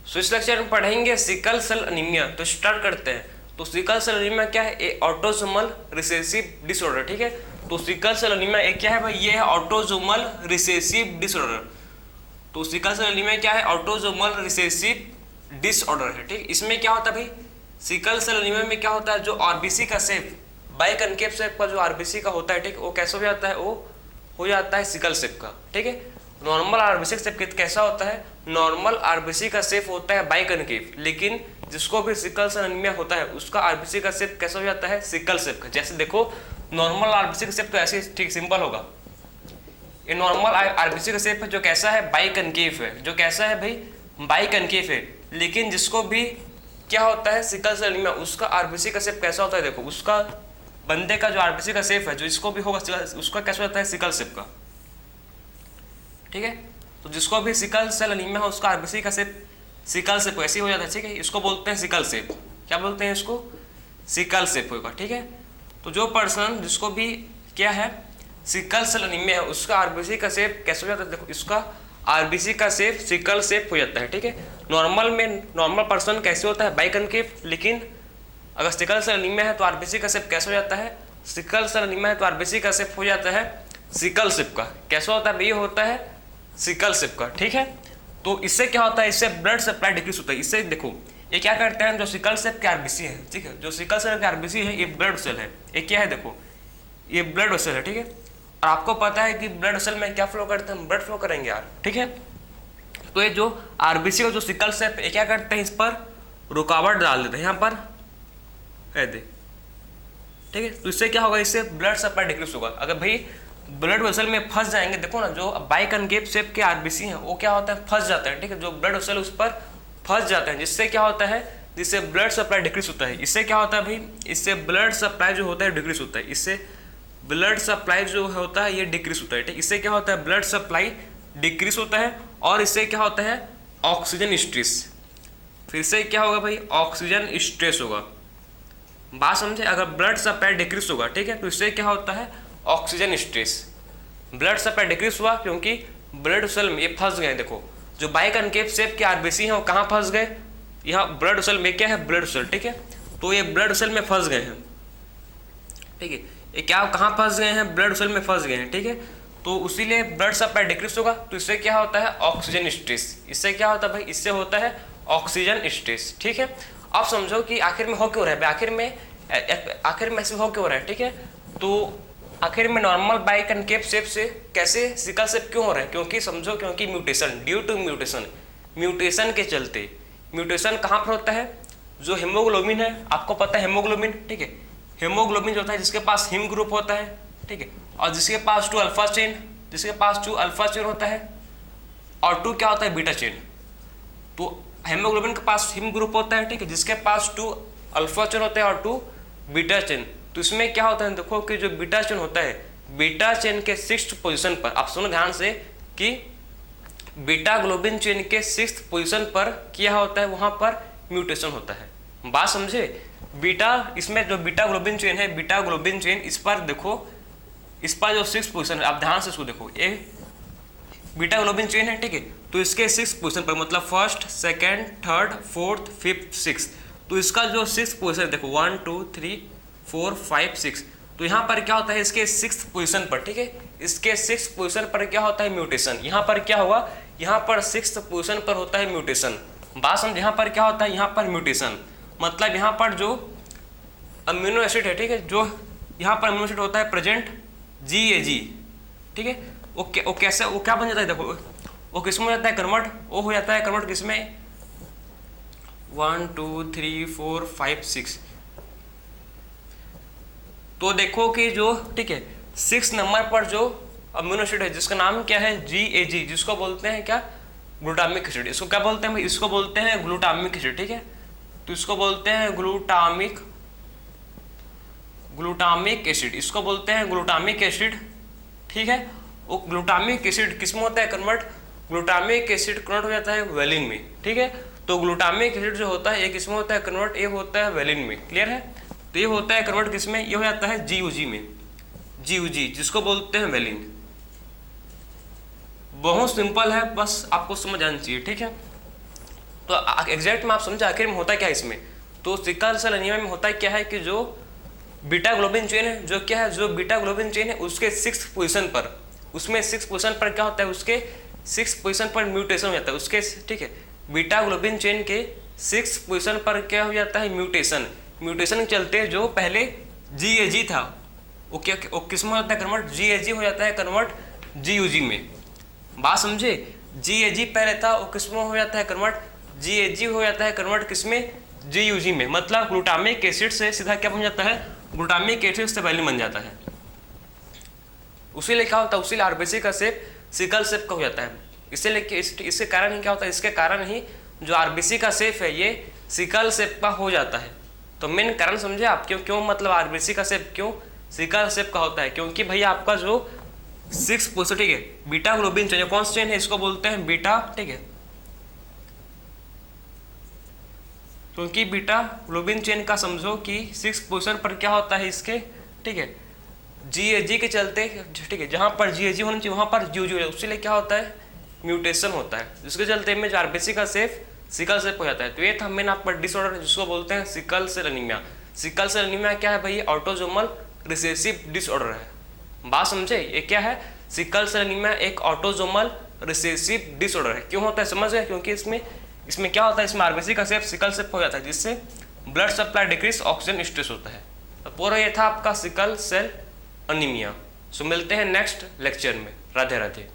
सो इस लेक्चर में पढ़ेंगे सिकल सेल अनीमिया। तो स्टार्ट करते हैं। तो सिकल सेल अनीमिया क्या है? ए ऑटोसोमल रिसेसिव डिसऑर्डर। ठीक है, तो सिकल सेल अनीमिया एक क्या है भाई? ये है ऑटोसोमल रिसेसिव डिसऑर्डर। तो सिकल सेल अनीमिया क्या है? ऑटोसोमल रिसेसिव डिसऑर्डर है। ठीक, इसमें क्या होता है भाई? सिकल सेल अनीमिया में क्या होता है? जो आरबीसी का शेप बाइकनकेव शेप का जो आरबीसी का होता है, ठीक, वो कैसे हो जाता है? वो हो जाता है सिकल शेप का। ठीक है, नॉर्मल आरबीसी का शेप कैसा होता है? नॉर्मल आरबीसी का शेप होता है बाइकनकेव, लेकिन जिसको भी सिकल सेल अनीमिया होता है उसका आरबीसी का शेप कैसा हो जाता है? सिकल शेप का। जैसे देखो, नॉर्मल आरबीसी का शेप तो ऐसे ठीक सिंपल होगा। ये नॉर्मल आरबीसी का शेप है जो कैसा है? बाइकनकेव है। जो कैसा है भाई? बाइकनकेव है। लेकिन जिसको भी क्या होता है? सिकल सेल अनीमिया, उसका आरबीसी का शेप कैसा होता है? देखो, उसका बंदे का जो आरबीसी का शेप है, जो इसको भी होगा उसका कैसा होता है? सिकल शेप का। ठीक है, तो जिसको भी सिकल सेल अनीमिया है उसका आरबीसी का शेप सिकल शेप ऐसे ही हो जाता है। ठीक है, इसको बोलते हैं सिकल शेप। क्या बोलते हैं इसको? सिकल शेप होगा। ठीक है, तो जो पर्सन जिसको भी क्या है? सिकल सेल अनीमिया है उसका आरबीसी का शेप कैसे हो जाता है? देखो, इसका आरबीसी का शेप सिकल शेप हो जाता है। ठीक है, नॉर्मल में नॉर्मल पर्सन कैसे होता है? बाइकनकेव, लेकिन अगर सिकल सेल अनीमिया है तो आरबीसी का शेप कैसे हो जाता है? सिकल सेल अनीमिया है तो आरबीसी का शेप हो जाता है सिकल शेप का। कैसा होता है? ये होता है सिकल शेप का। ठीक है, तो इससे क्या होता है? इससे ब्लड सप्लाई डिक्रीज होता है। इससे देखो, ये क्या करते हैं? जो सिकल शेप के आरबीसी है, ठीक है, जो सिकल सेल के आरबीसी है, ये ब्लड सेल है। ये क्या है? देखो, ये ब्लड वेसल है। ठीक है, और आपको पता है कि ब्लड वेसल में क्या फ्लो करते हैं? ब्लड फ्लो करेंगे यार। ठीक है, तो ये जो आरबीसी का जो सिकल शेप, ये क्या करते हैं? इस पर रुकावट डाल देते हैं, यहाँ पर कह दे। ठीक है, तो इससे क्या होगा? इससे ब्लड सप्लाई डिक्रीज होगा। अगर भाई ब्लड वेसल में फंस जाएंगे, देखो ना, जो बाइकनकेव शेप के आरबीसी हैं वो क्या होता है? फंस जाता है। ठीक है, जो ब्लड वेसल उस पर फंस जाते हैं, जिससे क्या होता है? जिससे ब्लड सप्लाई डिक्रीज होता है। इससे क्या होता है भाई? इससे ब्लड सप्लाई जो होता है डिक्रीज होता है। इससे ब्लड सप्लाई जो होता है ये डिक्रीज होता है। ठीक, इससे क्या होता है? ब्लड सप्लाई डिक्रीज होता है। और इससे क्या होता है? Oxygen stress. फिर से क्या होगा भाई? ऑक्सीजन स्ट्रेस होगा। बात समझे? अगर ब्लड सप्लाई डिक्रीज होगा, ठीक है, तो इससे क्या होता है? Oxygen stress. Blood supply decrease हुआ क्योंकि ब्लड वेसल में ये फंस गए। देखो, जो बाइकनकेव शेप के आरबीसी हैं वो कहाँ फंस गए? यहाँ ब्लड वेसल में। क्या है? Blood vessel. ठीक है, तो ये ब्लड वेसल में फंस गए हैं। ठीक है, ये क्या कहाँ फंस गए हैं? ब्लड वेसल में फंस गए हैं। ठीक है, तो इसीलिए ब्लड सप्लाई डिक्रीज होगा, तो इससे क्या होता है? Oxygen stress. इससे क्या होता है भाई? इससे होता है ऑक्सीजन स्ट्रेस। ठीक है, अब समझो कि आखिर में हो क्यों रहा है? आखिर में ऐसे हो क्यों रहा है? ठीक है, तो आखिर में नॉर्मल बाइकनकेव शेप से कैसे सिकल शेप क्यों हो रहा है? क्योंकि समझो, क्योंकि म्यूटेशन, ड्यू टू म्यूटेशन के चलते। म्यूटेशन कहाँ पर होता है? जो हेमोग्लोबिन है, आपको पता है हेमोग्लोबिन। ठीक है, हेमोग्लोबिन जो होता है जिसके पास हिम ग्रुप होता है, ठीक है, और जिसके पास 2 अल्फा चेन, होता है, और 2 क्या होता है? Beta chain. तो हेमोग्लोबिन के पास हिम ग्रुप होता है, ठीक है, जिसके पास 2 अल्फा चेन होता है और 2 बीटा चेन। तो इसमें क्या होता है? देखो कि जो बीटा चेन होता है, बीटा चेन के 6th पोजीशन पर, आप सुनो ध्यान से, कि बीटा ग्लोबिन चेन के 6th पोजीशन पर क्या होता है? वहां पर म्यूटेशन होता है। बात समझे? बीटा, इसमें जो बीटा ग्लोबिन चेन है, बीटा ग्लोबिन चेन, इस पर देखो, इस पर जो 6th पोजीशन है, आप ध्यान से इसको देखो, ये बीटा ग्लोबिन चेन है। ठीक है, तो इसके 6th पोजीशन पर, मतलब 1st, 2nd, 3rd, 4th, 5th, 6th, तो इसका जो 6th पोजीशन है, देखो 1 2 3 4 5 6, तो यहाँ पर क्या होता है? इसके 6th पोजीशन पर, ठीक है, इसके 6th पोजीशन पर क्या होता है? म्यूटेशन। यहाँ पर क्या होगा? यहाँ पर 6th पोजीशन पर होता है म्यूटेशन। बात समझ? यहाँ पर क्या होता है? यहाँ पर म्यूटेशन, मतलब यहाँ पर जो अमीनो एसिड है, ठीक है, जो यहाँ पर अमीनो एसिड होता है प्रेजेंट, GAG, ठीक है, वो कैसे, वो क्या बन जाता है? देखो, वो किसमें हो जाता है? कन्वर्ट। वो हो जाता है कन्वर्ट किसमें? 1 2 3 4 5 6। तो देखो कि जो, ठीक है, 6 नंबर पर जो अमीनो एसिड है जिसका नाम क्या है? GAG, जिसको बोलते हैं क्या? Glutamic acid. इसको क्या बोलते हैं भाई? इसको बोलते हैं ग्लूटामिक एसिड। ठीक है, तो इसको बोलते हैं ग्लूटामिक एसिड, इसको बोलते हैं ग्लूटामिक एसिड। ठीक है, वो ग्लूटामिक एसिड किसमें होता है कन्वर्ट? ग्लूटामिक एसिड कन्वर्ट हो जाता है वेलिन में। ठीक है, तो ग्लूटामिक एसिड जो होता है ये किसमें होता है कन्वर्ट? ये होता है वेलिन में। क्लियर है? तो ये होता है कन्वर्ट किसमें? ये हो जाता है GUG में, GUG, जिसको बोलते हैं वेलिन। बहुत सिंपल है, बस आपको समझ आना चाहिए। ठीक है, तो एग्जैक्ट में आप समझे आखिर में होता क्या है इसमें। तो सिकल सेल एनीमिया में होता क्या है कि जो बीटा ग्लोबिन चेन है, जो क्या है, जो बीटा ग्लोबिन चेन है उसके 6th पोजीशन पर, उसमें 6th पोजीशन पर क्या होता है, उसके 6th पोजीशन पर म्यूटेशन हो जाता है उसके, ठीक है। बीटा ग्लोबिन चेन के 6th पोजीशन पर क्या हो जाता है, म्यूटेशन। म्यूटेशन के चलते जो पहले GAG था वो किस में हो जाता है कन्वर्ट, GAG हो जाता है कन्वर्ट GUG में। बात समझे, GAG पहले था वो किस में हो जाता है कन्वर्ट, GAG हो जाता है कन्वर्ट किसमें, GUG में। मतलब ग्लूटामिक एसिड से सीधा क्या बन जाता है, ग्लूटामिक एसिड से वैलिन बन जाता है। उसीलिए क्या होता है, उसीलिए आरबीसी का शेप सिकल शेप का हो जाता है। इसीलिए इसके कारण ही क्या होता है, इसके कारण ही जो आरबीसी का शेप है ये सिकल शेप का हो जाता है। तो मेन कारण समझे आप, क्यों मतलब आरबीसी का शेप क्यों सिकल शेप का होता है, क्योंकि भैया आपका जो 6 पोजीशन, ठीक है, बीटा ग्लोबिन चेन, कौन सा चेन है, इसको बोलते हैं बीटा, ठीक है, क्योंकि बीटा ग्लोबिन चेन का समझो कि 6 पोजीशन पर क्या होता है इसके, ठीक है, GAG के चलते, ठीक है, जहां पर GAG होना चाहिए वहां पर GUG हो जाता है, उसके लिए क्या होता है, म्यूटेशन होता है, जिसके चलते में आरबीसी का शेप सिकल शेप हो जाता है। तो ये था मेन आपका डिसऑर्डर जिसको बोलते हैं sickle cell anaemia. Sickle cell anaemia क्या है भाई, ऑटोसोमल रिसेसिव डिसऑर्डर है। बात समझे, ये क्या है, सिकल सेल एनीमिया एक ऑटोसोमल रिसेसिव डिसऑर्डर है। क्यों होता है समझ गए, क्योंकि इसमें क्या होता है, इसमें आरबीसी का शेप सिकल शेप हो जाता है, जिससे blood supply decrease, oxygen stress होता है। तो पूरा ये था आपका सिकल सेल एनीमिया। सो मिलते हैं नेक्स्ट लेक्चर में। राधे राधे।